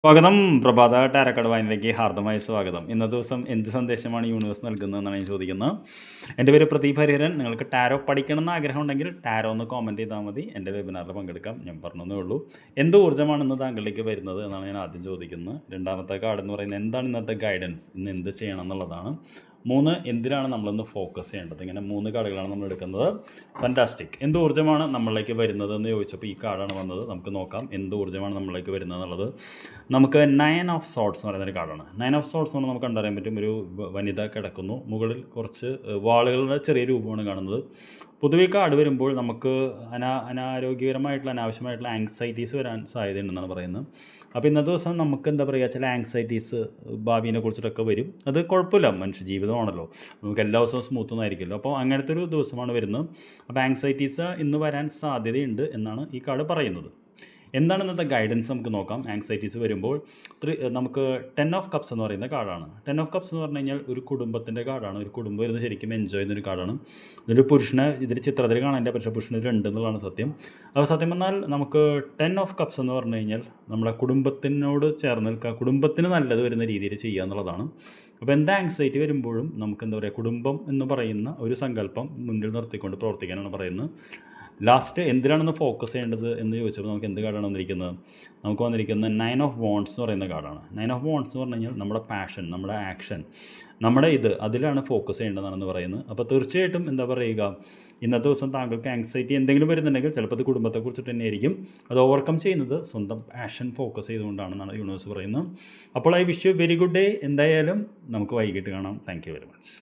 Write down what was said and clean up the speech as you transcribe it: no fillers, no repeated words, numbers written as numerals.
സ്വാഗതം. പ്രഭാത ടാരക്കട വായനയിലേക്ക് ഹാർദമായ സ്വാഗതം. ഇന്നത്തെ ദിവസം എന്ത് സന്ദേശമാണ് യൂണിവേഴ്സ് നൽകുന്നതെന്നാണ് ഞാൻ ചോദിക്കുന്നത്. എൻ്റെ പേര് പ്രദീപ് ഹരിഹരൻ. നിങ്ങൾക്ക് ടാരോ പഠിക്കണമെന്ന് ആഗ്രഹമുണ്ടെങ്കിൽ ടാരോ ഒന്ന് കോമൻറ്റ് ചെയ്താൽ മതി. എൻ്റെ വെബിനാറിൽ പങ്കെടുക്കാം. ഞാൻ പറഞ്ഞതേ ഉള്ളൂ. എന്ത് ഊർജ്ജമാണ് ഇന്ന് താങ്കളിലേക്ക് വരുന്നത് എന്നാണ് ഞാൻ ആദ്യം ചോദിക്കുന്നത്. രണ്ടാമത്തെ കാർഡ് എന്ന് പറയുന്നത് എന്താണ് ഇന്നത്തെ ഗൈഡൻസ്, ഇന്ന് എന്ത് ചെയ്യണം എന്നുള്ളതാണ്. 3 എന്തിനാണ് നമ്മളിന്ന് ഫോക്കസ് ചെയ്യേണ്ടത്. ഇങ്ങനെ 3 കാർഡുകളാണ് നമ്മൾ എടുക്കുന്നത്. ഫാൻറ്റാസ്റ്റിക്. എന്ത് ഊർജ്ജമാണ് നമ്മളിലേക്ക് വരുന്നത് എന്ന് ചോദിച്ചപ്പോൾ ഈ കാർഡാണ് വന്നത്. നമുക്ക് നോക്കാം എന്ത് ഊർജ്ജമാണ് നമ്മളിലേക്ക് വരുന്നത് എന്നുള്ളത്. നമുക്ക് 9 ഓഫ് സോർട്സ് എന്ന് പറയുന്നൊരു കാർഡാണ്. 9 ഓഫ് സോർട്സ് എന്ന് പറഞ്ഞാൽ നമുക്ക് കണ്ടറിയാൻ പറ്റും. ഒരു വനിത കിടക്കുന്നു, മുകളിൽ കുറച്ച് വാളുകളുടെ ചെറിയ രൂപമാണ് കാണുന്നത്. പൊതുവെ കാർഡ് വരുമ്പോൾ നമുക്ക് അനാരോഗ്യകരമായിട്ടുള്ള അനാവശ്യമായിട്ടുള്ള ആങ്സൈറ്റീസ് വരാൻ സാധ്യതയുണ്ടെന്നാണ് പറയുന്നത്. അപ്പോൾ ഇന്നത്തെ ദിവസം നമുക്ക് എന്താ പറയുക, ചില ആങ്സൈറ്റീസ് ഭാവിയെ കുറിച്ചിട്ടൊക്കെ വരും. അത് കുഴപ്പമില്ല, മനുഷ്യ ജീവിതമാണല്ലോ, നമുക്ക് എല്ലാ ദിവസവും സ്മൂത്തൊന്നും ആയിരിക്കുമല്ലോ. അപ്പോൾ അങ്ങനത്തെ ഒരു ദിവസമാണ് വരുന്നത്. അപ്പോൾ ആങ്സൈറ്റീസ് ഇന്ന് വരാൻ സാധ്യതയുണ്ട് എന്നാണ് ഈ കാർഡ് പറയുന്നത്. എന്താണ് ഇന്നത്തെ ഗൈഡൻസ് നമുക്ക് നോക്കാം. ആങ്സൈറ്റീസ് വരുമ്പോൾ നമുക്ക് 10 ഓഫ് കപ്സ് എന്ന് പറയുന്ന കാർഡാണ്. 10 ഓഫ് കപ്സ് എന്ന് പറഞ്ഞു കഴിഞ്ഞാൽ ഒരു കുടുംബത്തിൻ്റെ കാർഡാണ്. ഒരു കുടുംബം ഇരുന്ന് ശരിക്കും എൻജോയ് ചെയ്യുന്നൊരു കാർഡാണ്. ഇതൊരു പുരുഷനെ ഇതിൽ ചിത്രത്തിൽ കാണാനില്ല, പക്ഷേ പുരുഷന് 2 എന്നുള്ളതാണ് സത്യം. അപ്പോൾ സത്യം പറഞ്ഞാൽ നമുക്ക് 10 ഓഫ് കപ്സ് എന്ന് പറഞ്ഞു കഴിഞ്ഞാൽ നമ്മുടെ കുടുംബത്തിനോട് ചേർന്ന് നിൽക്കുക, കുടുംബത്തിന് നല്ലത് വരുന്ന രീതിയിൽ ചെയ്യുക എന്നുള്ളതാണ്. അപ്പോൾ എന്ത് ആങ്സൈറ്റി വരുമ്പോഴും നമുക്ക് എന്താ പറയുക, കുടുംബം എന്ന് പറയുന്ന ഒരു സങ്കല്പം മുന്നിൽ നിർത്തിക്കൊണ്ട് പ്രവർത്തിക്കാനാണ് പറയുന്നത്. ലാസ്റ്റ് എന്തിനാണെന്ന് ഫോക്കസ് ചെയ്യേണ്ടത് എന്ന് ചോദിച്ചപ്പോൾ നമുക്ക് എന്ത് കാർഡാണ് വന്നിരിക്കുന്നത്. നമുക്ക് വന്നിരിക്കുന്നത് 9 ഓഫ് വോൺസ് എന്ന് പറയുന്ന കാർഡാണ്. 9 ഓഫ് വോൺസ് എന്ന് പറഞ്ഞു കഴിഞ്ഞാൽ നമ്മുടെ പാഷൻ, നമ്മുടെ ആക്ഷൻ, നമ്മുടെ അതിലാണ് ഫോക്കസ് ചെയ്യേണ്ടതാണെന്ന് പറയുന്നത്. അപ്പോൾ തീർച്ചയായിട്ടും എന്താ പറയുക, ഇന്നത്തെ ദിവസം താങ്കൾക്ക് ആങ്സൈറ്റി എന്തെങ്കിലും വരുന്നുണ്ടെങ്കിൽ ചിലപ്പോൾ അത് കുടുംബത്തെക്കുറിച്ചിട്ട് തന്നെയായിരിക്കും. അത് ഓവർകം ചെയ്യുന്നത് സ്വന്തം പാഷൻ ഫോക്കസ് ചെയ്തുകൊണ്ടാണെന്നാണ് യൂണിവേഴ്സ് പറയുന്നത്. അപ്പോൾ I wish you very good day. എന്തായാലും നമുക്ക് വൈകിട്ട് കാണാം. Thank you very much.